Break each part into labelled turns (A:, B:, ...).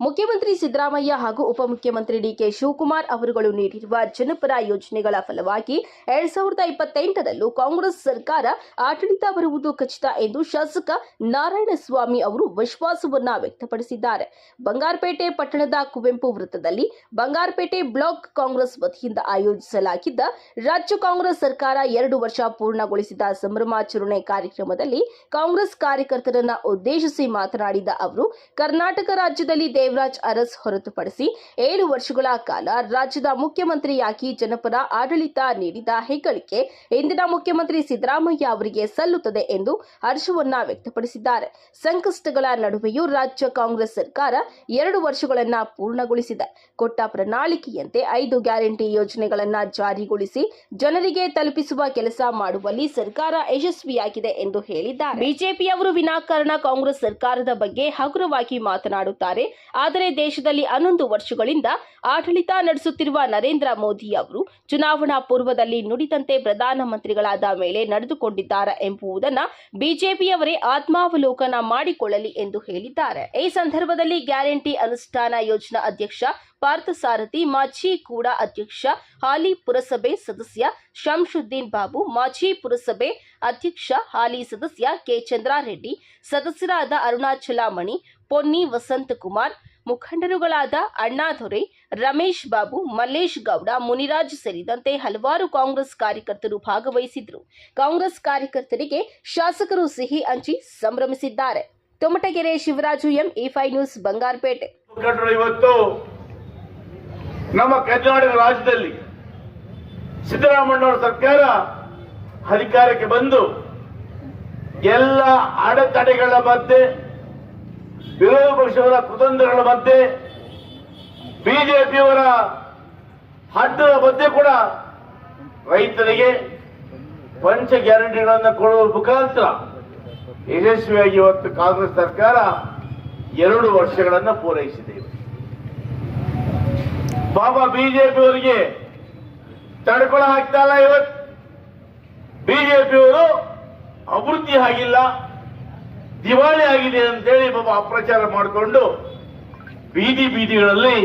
A: ಮುಖ್ಯಮಂತ್ರಿ ಸಿದ್ದರಾಮಯ್ಯ ಹಾಗೂ ಉಪಮುಖ್ಯಮಂತ್ರಿ ಡಿಕೆ ಶಿವಕುಮಾರ್ ಅವರುಗಳು ನೀಡಿರುವ ಜನಪರ ಯೋಜನೆಗಳ ಫಲವಾಗಿ 2028ರಲ್ಲೂ ಕಾಂಗ್ರೆಸ್ ಸರ್ಕಾರ ಆಡಳಿತ ಬರುವುದು ಖಚಿತ ಎಂದು ಶಾಸಕ ನಾರಾಯಣಸ್ವಾಮಿ ಅವರು ವಿಶ್ವಾಸವನ್ನ ವ್ಯಕ್ತಪಡಿಸಿದ್ದಾರೆ. ಬಂಗಾರಪೇಟೆ ಪಟ್ಟಣದ ಕುವೆಂಪು ವೃತ್ತದಲ್ಲಿ ಬಂಗಾರಪೇಟೆ ಬ್ಲಾಕ್ ಕಾಂಗ್ರೆಸ್ ವತಿಯಿಂದ ಆಯೋಜಿಸಲಾಗಿದ್ದ ರಾಜ್ಯ ಕಾಂಗ್ರೆಸ್ ಸರ್ಕಾರ 2 ವರ್ಷ ಪೂರ್ಣಗೊಳಿಸಿದ ಸಂಭ್ರಮಾಚರಣೆ ಕಾರ್ಯಕ್ರಮದಲ್ಲಿ ಕಾಂಗ್ರೆಸ್ ಕಾರ್ಯಕರ್ತರನ್ನ ಉದ್ದೇಶಿಸಿ ಮಾತನಾಡಿದ ಅವರು, ಕರ್ನಾಟಕ ರಾಜ್ಯದಲ್ಲಿ ದೇವರಾಜ್ ಅರಸ್ ಹೊರತುಪಡಿಸಿ 7 ವರ್ಷಗಳ ಕಾಲ ರಾಜ್ಯದ ಮುಖ್ಯಮಂತ್ರಿಯಾಗಿ ಜನಪರ ಆಡಳಿತ ನೀಡಿದ ಹೆಗ್ಗಳಿಕೆ ಇಂದಿನ ಮುಖ್ಯಮಂತ್ರಿ ಸಿದ್ದರಾಮಯ್ಯ ಅವರಿಗೆ ಸಲ್ಲುತ್ತದೆ ಎಂದು ಹರ್ಷವನ್ನ ವ್ಯಕ್ತಪಡಿಸಿದ್ದಾರೆ. ಸಂಕಷ್ಟಗಳ ನಡುವೆಯೂ ರಾಜ್ಯ ಕಾಂಗ್ರೆಸ್ ಸರ್ಕಾರ 2 ವರ್ಷಗಳನ್ನ ಪೂರ್ಣಗೊಳಿಸಿದೆ. ಕೊಟ್ಟ ಪ್ರಣಾಳಿಕೆಯಂತೆ 5 ಗ್ಯಾರಂಟಿ ಯೋಜನೆಗಳನ್ನ ಜಾರಿಗೊಳಿಸಿ ಜನರಿಗೆ ತಲುಪಿಸುವ ಕೆಲಸ ಮಾಡುವಲ್ಲಿ ಸರ್ಕಾರ ಯಶಸ್ವಿಯಾಗಿದೆ ಎಂದು ಹೇಳಿದ್ದಾರೆ. ಬಿಜೆಪಿಯವರು ವಿನಾಕಾರಣ ಕಾಂಗ್ರೆಸ್ ಸರ್ಕಾರದ ಬಗ್ಗೆ ಹಗುರವಾಗಿ ಮಾತನಾಡುತ್ತಾರೆ. ಆದರೆ ದೇಶದಲ್ಲಿ 11 ವರ್ಷಗಳಿಂದ ಆಡಳಿತ ನಡೆಸುತ್ತಿರುವ ನರೇಂದ್ರ ಮೋದಿ ಅವರು ಚುನಾವಣಾ ಪೂರ್ವದಲ್ಲಿ ನುಡಿದಂತೆ ಪ್ರಧಾನಮಂತ್ರಿಗಳಾದ ಮೇಲೆ ನಡೆದುಕೊಂಡಿದ್ದಾರೆ ಎಂಬುದನ್ನು ಬಿಜೆಪಿಯವರೇ ಆತ್ಮಾವಲೋಕನ ಮಾಡಿಕೊಳ್ಳಲಿ ಎಂದು ಹೇಳಿದ್ದಾರೆ. ಈ ಸಂದರ್ಭದಲ್ಲಿ ಗ್ಯಾರಂಟಿ ಅನುಷ್ಠಾನ ಯೋಜನಾ ಅಧ್ಯಕ್ಷ ಪಾರ್ಥಸಾರಥಿ, ಮಾಜಿ ಕೂಡ ಅಧ್ಯಕ್ಷ ಹಾಲಿ ಪುರಸಭೆ ಸದಸ್ಯ ಶಂಶುದ್ದೀನ್ ಬಾಬು, ಮಾಜಿ ಪುರಸಭೆ ಅಧ್ಯಕ್ಷ ಹಾಲಿ ಸದಸ್ಯ ಕೆ ಚಂದ್ರಾರೆಡ್ಡಿ, ಸದಸ್ಯರಾದ ಅರುಣಾಚಲ ಮಣಿ, ಪೊನ್ನಿ ವಸಂತಕುಮಾರ್, ಮುಖಂಡರುಗಳಾದ ಅಣ್ಣಾದೊರೆ, ರಮೇಶ್ ಬಾಬು, ಮಲ್ಲೇಶ್ ಗೌಡ, ಮುನಿರಾಜ್ ಸೇರಿದಂತೆ ಹಲವಾರು ಕಾಂಗ್ರೆಸ್ ಕಾರ್ಯಕರ್ತರು ಭಾಗವಹಿಸಿದ್ರು. ಕಾಂಗ್ರೆಸ್ ಕಾರ್ಯಕರ್ತರಿಗೆ ಶಾಸಕರು ಸಿಹಿ ಹಂಚಿ ಸಂಭ್ರಮಿಸಿದ್ದಾರೆ. Tomatagere Shivaraju M, E5 news, Bangarapete.
B: ಇವತ್ತು ನಮ್ಮ ಕರ್ನಾಟಕ ರಾಜ್ಯದಲ್ಲಿ ಸಿದ್ದರಾಮಯ್ಯ ಸರ್ಕಾರ ಅಧಿಕಾರಕ್ಕೆ ಬಂದು ಎಲ್ಲ ಅಡೆತಡೆಗಳ ಮಧ್ಯೆ, ವಿರೋಧ ಪಕ್ಷಗಳ ಕುತಂತ್ರಗಳ ಮಧ್ಯೆ, ಬಿಜೆಪಿಯವರ ಅಡ್ಡದ ಮಧ್ಯೆ ಕೂಡ ರೈತರಿಗೆ ಪಂಚ ಗ್ಯಾರಂಟಿಗಳನ್ನು ಕೊಡುವ ಮುಖಾಂತರ ಯಶಸ್ವಿಯಾಗಿ ಇವತ್ತು ಕಾಂಗ್ರೆಸ್ ಸರ್ಕಾರ 2 ವರ್ಷಗಳನ್ನು ಪೂರೈಸಿದೆ. ಪಾಪ ಬಿಜೆಪಿಯವರಿಗೆ ತಡ್ಕೊಳ ಆಗ್ತಾ ಇಲ್ಲ. ಇವತ್ತು ಬಿಜೆಪಿಯವರು ಅಭಿವೃದ್ಧಿ ಆಗಿಲ್ಲ, ದಿವಾಳಿ ಆಗಿದೆ ಅಂತೇಳಿ ಪಾಪ ಅಪ್ರಚಾರ ಮಾಡಿಕೊಂಡು ಬೀದಿಗಳಲ್ಲಿ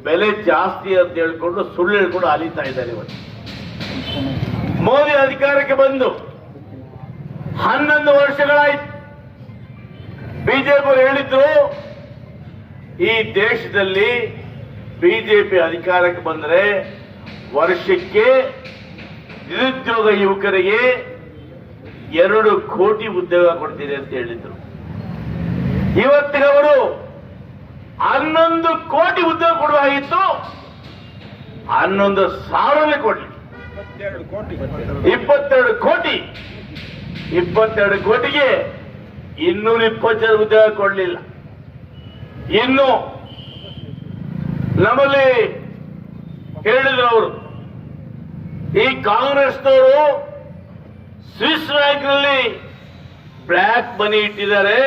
B: ಬೆಲೆ ಜಾಸ್ತಿ ಅಂತ ಹೇಳ್ಕೊಂಡು ಸುಳ್ಳು ಹೇಳ್ಕೊಂಡು ಅಲಿತಾ ಇದ್ದಾರೆ. ಇವತ್ತು ಮೋದಿ ಅಧಿಕಾರಕ್ಕೆ ಬಂದು 11 ವರ್ಷಗಳಾಯ್ತು. ಬಿಜೆಪಿಯವರು ಹೇಳಿದ್ರು, ಈ ದೇಶದಲ್ಲಿ ಬಿಜೆಪಿ ಅಧಿಕಾರಕ್ಕೆ ಬಂದರೆ ವರ್ಷಕ್ಕೆ ನಿರುದ್ಯೋಗ ಯುವಕರಿಗೆ 2 ಕೋಟಿ ಉದ್ಯೋಗ ಕೊಡ್ತೀನಿ ಅಂತ ಹೇಳಿದ್ರು. ಇವತ್ತಿಗೆ ಅವರು 11 ಕೋಟಿ ಉದ್ಯೋಗ ಕೊಡುವಾಗಿತ್ತು, 11,000 ಕೊಡ್ಲಿ, 22 ಕೋಟಿ, 22 ಕೋಟಿಗೆ 220 ಉದ್ಯೋಗ ಕೊಡಲಿಲ್ಲ. ಇನ್ನು ನಮ್ಮಲ್ಲಿ ಹೇಳಿದ್ರು ಅವರು, ಈ ಕಾಂಗ್ರೆಸ್ನವರು ಸ್ವಿಸ್ ಬ್ಯಾಂಕ್ನಲ್ಲಿ ಬ್ಲ್ಯಾಕ್ ಮನಿ ಇಟ್ಟಿದ್ದಾರೆ,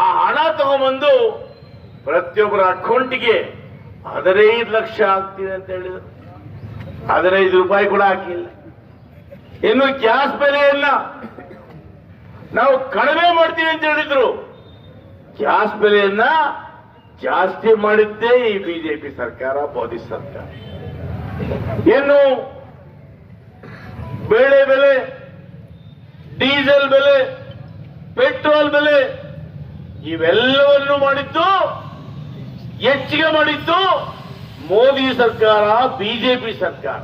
B: ಆ ಹಣ ತಗೊಂಡ್ಬಂದು ಪ್ರತಿಯೊಬ್ಬರ ಅಕೌಂಟಿಗೆ 15 ಲಕ್ಷ ಆಗ್ತಿದೆ ಅಂತ ಹೇಳಿದರು. 15 ರೂಪಾಯಿ ಕೂಡ ಹಾಕಿಲ್ಲ. ಇನ್ನು ಗ್ಯಾಸ್ ಬೆಲೆಯನ್ನ ನಾವು ಕಡಿಮೆ ಮಾಡ್ತೀವಿ ಅಂತ ಹೇಳಿದ್ರು, ಗ್ಯಾಸ್ ಬೆಲೆಯನ್ನ ಜಾಸ್ತಿ ಮಾಡಿದ್ದೇ ಈ ಬಿಜೆಪಿ ಸರ್ಕಾರ, ಮೋದಿ ಸರ್ಕಾರ. ಇನ್ನು ಬೇಳೆ ಬೆಲೆ, ಡೀಸೆಲ್ ಬೆಲೆ, ಪೆಟ್ರೋಲ್ ಬೆಲೆ ಇವೆಲ್ಲವನ್ನು ಮಾಡಿದ್ದು, ಹೆಚ್ಚಿಗೆ ಮಾಡಿದ್ದು ಮೋದಿ ಸರ್ಕಾರ, ಬಿಜೆಪಿ ಸರ್ಕಾರ.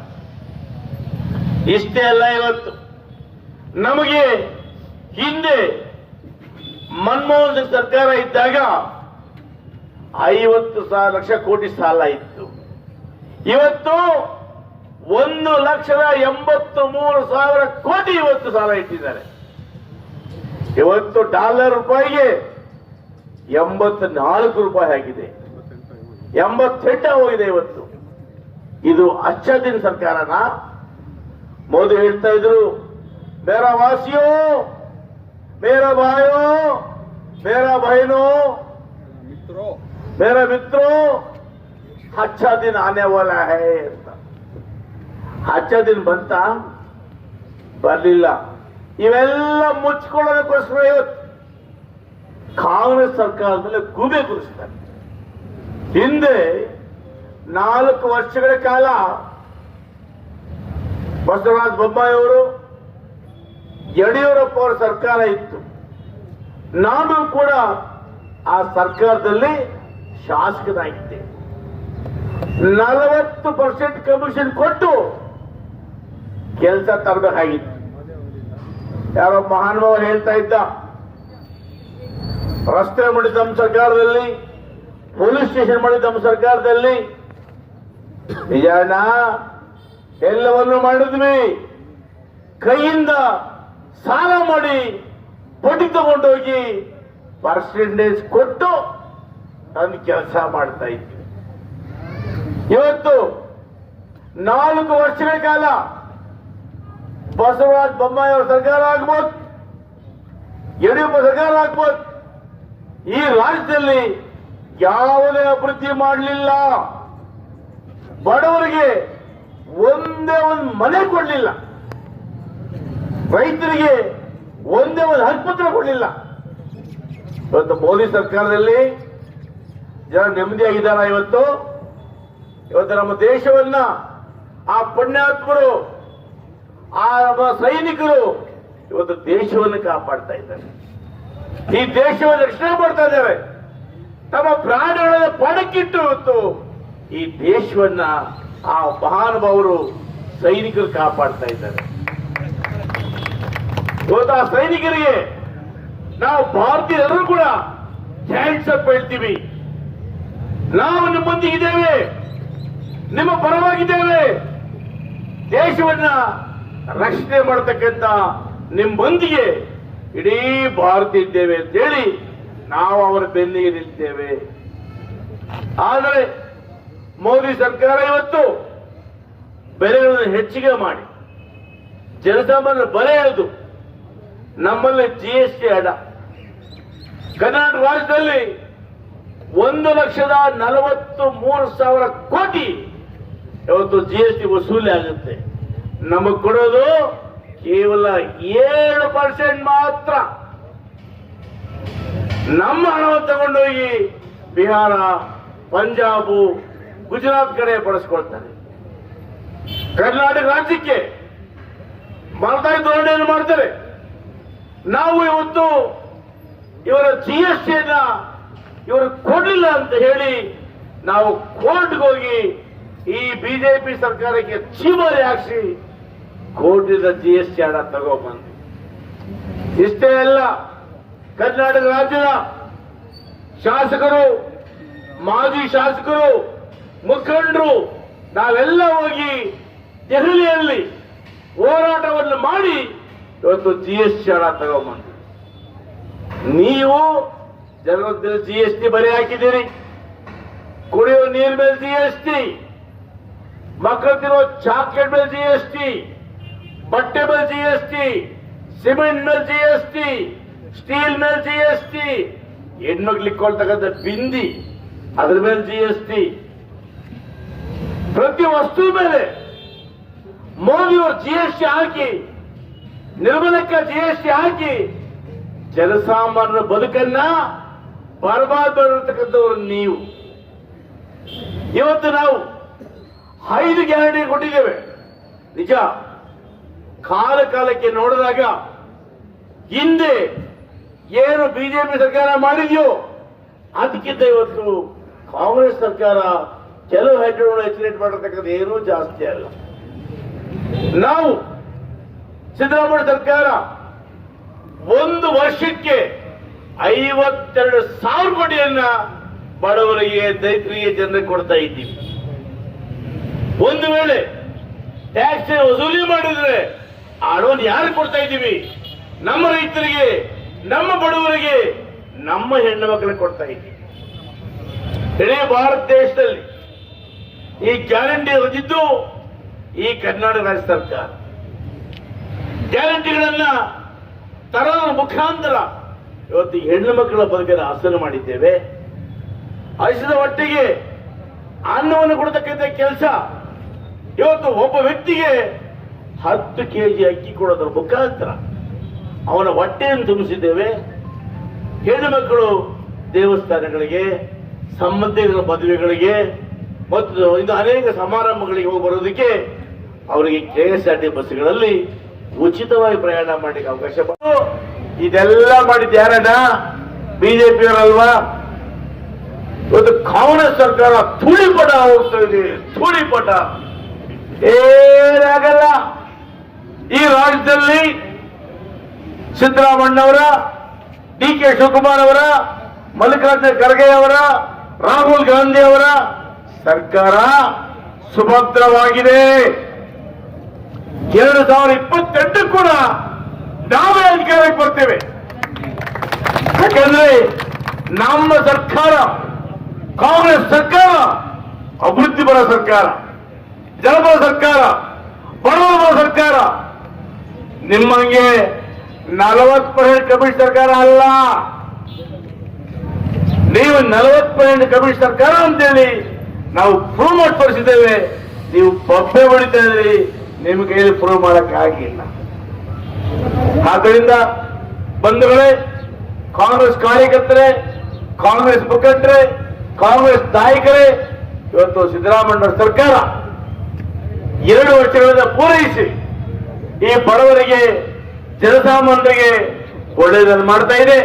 B: ಇಷ್ಟೇ ಅಲ್ಲ, ಇವತ್ತು ನಮಗೆ ಹಿಂದೆ ಮನಮೋಹನ್ ಸಿಂಗ್ ಸರ್ಕಾರ ಇದ್ದಾಗ 50 ಲಕ್ಷ ಕೋಟಿ ಸಾಲ ಇತ್ತು. ಇವತ್ತು 1,83,000 ಕೋಟಿ ಇವತ್ತು ಸಾಲ ಇಟ್ಟಿದ್ದಾರೆ. ಇವತ್ತು ಡಾಲರ್ ರೂಪಾಯಿಗೆ 84 ರೂಪಾಯಿ ಆಗಿದೆ, 88 ಹೋಗಿದೆ ಇವತ್ತು. ಇದು ಅಚ್ಚ ದಿನ ಸರ್ಕಾರನ? ಮೋದಿ ಹೇಳ್ತಾ ಇದ್ರು, ಮೇರಾ ವಾಸಿಯೋ, ಮೇರಾ ಭಾಯೋ, ಮೇರಾ ಬಹನೋ, मेरा मित्रों अच्छा दिन आने वाला है ಅಂತ. अच्छा दिन ಬಂತ? ಬರಲಿಲ್ಲ. ಇವೆಲ್ಲ ಮುಚ್ಕೊಳ್ಳೋದಕ್ಕೋಸ್ಕರ ಇವತ್ತು ಕಾಂಗ್ರೆಸ್ ಸರ್ಕಾರದ ಮೇಲೆ ಗೂಬೆ ಕೂರಿಸಿದ್ದಾರೆ. ಹಿಂದೆ 4 ವರ್ಷಗಳ ಕಾಲ ಬಸವರಾಜ ಬೊಮ್ಮಾಯಿ ಅವರು, ಯಡಿಯೂರಪ್ಪ ಅವರ ಸರ್ಕಾರ ಇತ್ತು. ನಾನು ಕೂಡ ಆ ಸರ್ಕಾರದಲ್ಲಿ ಶಾಸಕನಾಗಿದ್ದೆ. 40% ಕಮಿಷನ್ ಕೊಟ್ಟು ಕೆಲಸ ತರಬೇಕಾಗಿತ್ತು. ಯಾರೋ ಮಹಾನುಭಾವ ಹೇಳ್ತಾ ಇದ್ದ, ರಸ್ತೆ ಮಾಡಿದ ನಮ್ಮ ಸರ್ಕಾರದಲ್ಲಿ, ಪೊಲೀಸ್ ಸ್ಟೇಷನ್ ಮಾಡಿದ ನಮ್ಮ ಸರ್ಕಾರದಲ್ಲಿ ನಿಜಾನ ಎಲ್ಲವನ್ನು ಮಾಡಿದ್ವಿ. ಕೈಯಿಂದ ಸಾಲ ಮಾಡಿ ಬಡ್ಡಿ ತಗೊಂಡೋಗಿ ಪರ್ಸೆಂಟೇಜ್ ಕೊಟ್ಟು ನನ್ನ ಕೆಲಸ ಮಾಡ್ತಾ ಇದ್ವಿ. ಇವತ್ತು 4 ವರ್ಷಗಳ ಕಾಲ ಬಸವರಾಜ ಬೊಮ್ಮಾಯಿ ಅವರ ಸರ್ಕಾರ ಆಗ್ಬೋದು, ಯಡಿಯೂರಪ್ಪ ಸರ್ಕಾರ ಆಗ್ಬೋದು, ಈ ರಾಜ್ಯದಲ್ಲಿ ಯಾವುದೇ ಅಭಿವೃದ್ಧಿ ಮಾಡಲಿಲ್ಲ. ಬಡವರಿಗೆ ಒಂದೇ ಒಂದು ಮನೆ ಕೊಡಲಿಲ್ಲ, ರೈತರಿಗೆ ಒಂದೇ ಒಂದು ಹಕ್ಕುಪತ್ರ ಕೊಡಲಿಲ್ಲ. ಇವತ್ತು ಮೋದಿ ಸರ್ಕಾರದಲ್ಲಿ ಜನ ನೆಮ್ಮದಿಯಾಗಿದ್ದಾರ. ಇವತ್ತು ನಮ್ಮ ದೇಶವನ್ನ ಆ ಪುಣ್ಯಾತ್ಮರು, ಆ ನಮ್ಮ ಸೈನಿಕರು ಇವತ್ತು ದೇಶವನ್ನು ಕಾಪಾಡ್ತಾ ಇದ್ದಾರೆ, ಈ ದೇಶವನ್ನು ರಕ್ಷಣೆ ಮಾಡ್ತಾ ಇದ್ದಾರೆ. ತಮ್ಮ ಪ್ರಾಣಗಳನ್ನು ಪಣಕ್ಕಿಟ್ಟು ಇವತ್ತು ಈ ದೇಶವನ್ನ ಆ ಮಹಾನುಭಾವರು ಸೈನಿಕರು ಕಾಪಾಡ್ತಾ ಇದ್ದಾರೆ. ಇವತ್ತು ಆ ಸೈನಿಕರಿಗೆ ನಾವು ಭಾರತೀಯರೆಲ್ಲರೂ ಕೂಡ ಥ್ಯಾಂಕ್ಸ್ ಅಪ್ ಹೇಳ್ತೀವಿ. ನಾವು ನಿಮ್ಮೊಂದಿಗಿದ್ದೇವೆ, ನಿಮ್ಮ ಪರವಾಗಿದ್ದೇವೆ, ದೇಶವನ್ನ ರಕ್ಷಣೆ ಮಾಡತಕ್ಕಂತ ನಿಮ್ಮೊಂದಿಗೆ ಇಡೀ ಭಾರತ ಇದ್ದೇವೆ ಅಂತೇಳಿ ನಾವು ಅವರ ಬೆನ್ನಿಗೆ ನಿಲ್ತೇವೆ. ಆದರೆ ಮೋದಿ ಸರ್ಕಾರ ಇವತ್ತು ಬೆಲೆಗಳನ್ನು ಹೆಚ್ಚಿಗೆ ಮಾಡಿ ಜನಸಾಮಾನ್ಯರ ಬಲೆ ಎಳೆದು ನಮ್ಮಲ್ಲಿ GST ಅಡ. ಕರ್ನಾಟಕ ರಾಜ್ಯದಲ್ಲಿ 1,43,000 ಕೋಟಿ ಇವತ್ತು GST ವಸೂಲಿ ಆಗುತ್ತೆ. ನಮಗೆ ಕೊಡೋದು ಕೇವಲ 7% ಮಾತ್ರ. ನಮ್ಮ ಹಣವನ್ನು ತಗೊಂಡೋಗಿ ಬಿಹಾರ, ಪಂಜಾಬ್, ಗುಜರಾತ್ ಕಡೆ ಬಳಸ್ಕೊಳ್ತಾರೆ. ಕರ್ನಾಟಕ ರಾಜ್ಯಕ್ಕೆ ಮಲತಾಯಿ ಧೋರಣೆಯನ್ನು ಮಾಡ್ತಾರೆ. ನಾವು ಇವತ್ತು ಇವರ GSTಯನ್ನ ಇವರು ಕೊಡಲಿಲ್ಲ ಅಂತ ಹೇಳಿ ನಾವು ಕೋರ್ಟ್ಗೆ ಹೋಗಿ ಈ ಬಿಜೆಪಿ ಸರ್ಕಾರಕ್ಕೆ ಚೀಮಾರಿ ಹಾಕಿಸಿ ಕೋರ್ಟಿಂದ GST ಹಣ ತಗೊಂಡ್ಬಂದು. ಇಷ್ಟೇ ಅಲ್ಲ, ಕರ್ನಾಟಕ ರಾಜ್ಯದ ಶಾಸಕರು, ಮಾಜಿ ಶಾಸಕರು, ಮುಖಂಡರು ನಾವೆಲ್ಲ ಹೋಗಿ ದೆಹಲಿಯಲ್ಲಿ ಹೋರಾಟವನ್ನು ಮಾಡಿ ಇವತ್ತು GST ಹಣ ತಗೊಂಡ್ಬಂದು. ನೀವು ಜನರ GST ಬರೆ ಹಾಕಿದ್ದೀರಿ. ಕುಡಿಯುವ ನೀರಿನ ಮೇಲೆ GST, ಮಕ್ಕಳು ತಿನ್ನುವ ಚಾಕ್ಲೇಟ್ ಮೇಲೆ GST, ಬಟ್ಟೆ ಮೇಲೆ GST, ಸಿಮೆಂಟ್ ಮೇಲೆ GST, ಸ್ಟೀಲ್ ಮೇಲೆ GST, ಹೆಣ್ಮಕ್ಳಿಗೆ ಕೊಡ್ತಕ್ಕಂಥ ಬಿಂದಿ ಅದ್ರ ಮೇಲೆ GST, ಪ್ರತಿ ವಸ್ತು ಮೇಲೆ ಮೋದಿಯವರು GST ಹಾಕಿ, ನಿರ್ಮಲಕ್ಕ GST ಹಾಕಿ ಜನಸಾಮಾನ್ಯರ ಬದುಕನ್ನ ಬರ್ಬಾದ್ ಮಾಡಿರ್ತಕ್ಕಂಥವ್ರು ನೀವು. ಇವತ್ತು ನಾವು 5 ಗ್ಯಾರಂಟಿ ಕೊಟ್ಟಿದ್ದೇವೆ. ನಿಜ, ಕಾಲಕ್ಕೆ ನೋಡಿದಾಗ ಹಿಂದೆ ಏನು ಬಿಜೆಪಿ ಸರ್ಕಾರ ಮಾಡಿದೆಯೋ ಅದಕ್ಕಿಂತ ಇವತ್ತು ಕಾಂಗ್ರೆಸ್ ಸರ್ಕಾರ ಕೆಲವು ಹೆಜ್ಜೆಗಳನ್ನು ಎಕ್ಸಿಲೇಟ್ ಮಾಡಿರ್ತಕ್ಕಂಥ ಏನೂ ಜಾಸ್ತಿ ಅಲ್ಲ. ನಾವು ಸಿದ್ದರಾಮಯ್ಯ ಸರ್ಕಾರ 1 ವರ್ಷಕ್ಕೆ 52,000 ಕೋಟಿಯನ್ನ ಬಡವರಿಗೆ, ರೈತರಿಗೆ, ಜನರಿಗೆ ಕೊಡ್ತಾ ಇದ್ದೀವಿ. ಒಂದು ವೇಳೆ ಟ್ಯಾಕ್ಸ್ ವಸೂಲಿ ಮಾಡಿದ್ರೆ ಆ ಹಣವನ್ನು ಯಾರು ಕೊಡ್ತಾ ಇದ್ದೀವಿ? ನಮ್ಮ ರೈತರಿಗೆ, ನಮ್ಮ ಬಡವರಿಗೆ, ನಮ್ಮ ಹೆಣ್ಣು ಮಕ್ಕಳಿಗೆ ಕೊಡ್ತಾ ಇದ್ದೀವಿ. ಇಡೀ ಭಾರತ ದೇಶದಲ್ಲಿ ಈ ಗ್ಯಾರಂಟಿ ಹೊಂದಿದ್ದು ಈ ಕರ್ನಾಟಕ ರಾಜ್ಯ ಸರ್ಕಾರ. ಗ್ಯಾರಂಟಿಗಳನ್ನ ತರೋದ್ರ ಮುಖಾಂತರ ಇವತ್ತು ಹೆಣ್ಣು ಮಕ್ಕಳ ಬದುಕನ್ನು ಹಸನು ಮಾಡಿದ್ದೇವೆ. ಹಸಿದ ಹೊಟ್ಟೆಗೆ ಅನ್ನವನ್ನು ಕೊಡತಕ್ಕಂಥ ಕೆಲಸ ಇವತ್ತು ಒಬ್ಬ ವ್ಯಕ್ತಿಗೆ 10 kg ಅಕ್ಕಿ ಕೊಡೋದ್ರ ಮುಖಾಂತರ ಅವನ ಹೊಟ್ಟೆಯನ್ನು ತುಂಬಿಸಿದ್ದೇವೆ. ಹೆಣ್ಣು ಮಕ್ಕಳು ದೇವಸ್ಥಾನಗಳಿಗೆ, ಸಂಬಂಧಿಗಳ ಮದುವೆಗಳಿಗೆ ಮತ್ತು ಇನ್ನು ಅನೇಕ ಸಮಾರಂಭಗಳಿಗೆ ಹೋಗಿ ಬರೋದಕ್ಕೆ ಅವರಿಗೆ KSRT ಬಸ್ಗಳಲ್ಲಿ ಉಚಿತವಾಗಿ ಪ್ರಯಾಣ ಮಾಡಲಿಕ್ಕೆ ಅವಕಾಶ ಬಂತು. ಇದೆಲ್ಲ ಮಾಡಿದ್ದು ಯಾರಣ್ಣ? ಬಿಜೆಪಿಯವರಲ್ವಾ? ಇವತ್ತು ಕಾಂಗ್ರೆಸ್ ಸರ್ಕಾರ ಧೂಳಿಪಟ ಹೋಗ್ತಾ ಇದೆ, ಧೂಳಿಪಟ. ಏನಾಗಲ್ಲ. ಈ ರಾಜ್ಯದಲ್ಲಿ ಸಿದ್ದರಾಮಣ್ಣವರ, DK ಶಿವಕುಮಾರ್ ಅವರ, ಮಲ್ಲಿಕಾರ್ಜುನ ಖರ್ಗೆ ಅವರ, ರಾಹುಲ್ ಗಾಂಧಿ ಅವರ ಸರ್ಕಾರ ಸುಭದ್ರವಾಗಿದೆ. 2028 ಕೂಡ ನಾವೇ ಅಧಿಕಾರಕ್ಕೆ ಬರ್ತೇವೆ. ಯಾಕಂದ್ರೆ ನಮ್ಮ ಸರ್ಕಾರ, ಕಾಂಗ್ರೆಸ್ ಸರ್ಕಾರ ಅಭಿವೃದ್ಧಿ ಪರ ಸರ್ಕಾರ, ಜನಪರ ಸರ್ಕಾರ, ಬಡವರ ಪರ ಸರ್ಕಾರ. ನಿಮ್ಮಂಗೆ 40% ಕಮಿಷನ್ ಸರ್ಕಾರ ಅಲ್ಲ. ನೀವು 40% ಕಮಿಷನ್ ಸರ್ಕಾರ ಅಂತೇಳಿ ನಾವು ಪ್ರೂವ್ ಮಾಡಿ ತೋರಿಸಿದ್ದೇವೆ. ನೀವು ಬೊಬ್ಬೆ ಹೊಡಿತಾ ಇದ್ರಿ, ನಿಮ್ಮ ಕೈಯಲ್ಲಿ ಪ್ರೂವ್ ಮಾಡಕ್ಕೆ ಆಗಿಲ್ಲ. ಆದ್ದರಿಂದ ಬಂಧುಗಳೇ, ಕಾಂಗ್ರೆಸ್ ಕಾರ್ಯಕರ್ತರೇ, ಕಾಂಗ್ರೆಸ್ ಮುಖಂಡರೇ, ಕಾಂಗ್ರೆಸ್ ನಾಯಕರೇ, ಇವತ್ತು ಸಿದ್ದರಾಮಯ್ಯ ಸರ್ಕಾರ 2 ವರ್ಷಗಳಿಂದ ಪೂರೈಸಿ ಈ ಬಡವರಿಗೆ, ಜನಸಾಮಾನ್ಯರಿಗೆ ಒಳ್ಳೆಯದನ್ನು ಮಾಡ್ತಾ ಇದೆ.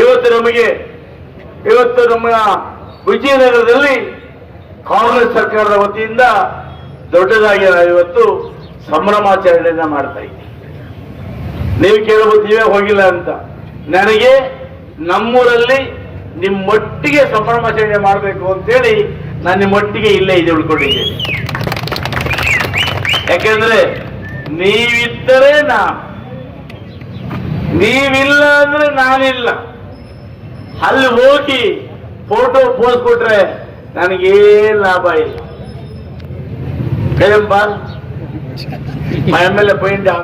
B: ಇವತ್ತು ನಮ್ಮ ವಿಜಯನಗರದಲ್ಲಿ ಕಾಂಗ್ರೆಸ್ ಸರ್ಕಾರದ ವತಿಯಿಂದ ದೊಡ್ಡದಾಗಿ ನಾವು ಇವತ್ತು ಸಂಭ್ರಮಾಚರಣೆಯನ್ನ ಮಾಡ್ತಾ ಇದ್ದೀವಿ. ನೀವು ಕೇಳಬಹುದು ನೀವೇ ಹೋಗಿಲ್ಲ ಅಂತ. ನನಗೆ ನಮ್ಮೂರಲ್ಲಿ ನಿಮ್ಮೊಟ್ಟಿಗೆ ಸಂಭ್ರಮಾಚರಣೆ ಮಾಡಬೇಕು ಅಂತೇಳಿ ನಾನು ನಿಮ್ಮೊಟ್ಟಿಗೆ ಇಲ್ಲೇ ಇದೆ ಉಳ್ಕೊಂಡಿದ್ದೇನೆ. ಯಾಕೆಂದ್ರೆ ನೀವಿದ್ದರೆ ನೀವಿಲ್ಲ ಅಂದ್ರೆ ನಾನಿಲ್ಲ. ಅಲ್ಲಿ ಹೋಗಿ ಫೋಟೋ ಪೋಸ್ ಕೊಟ್ರೆ ನನಗೇನ್ ಲಾಭ ಇಲ್ಲ. ಕೈಯಂಬ ಮೈ ಮೇಲೆ ಪೈಂಟ್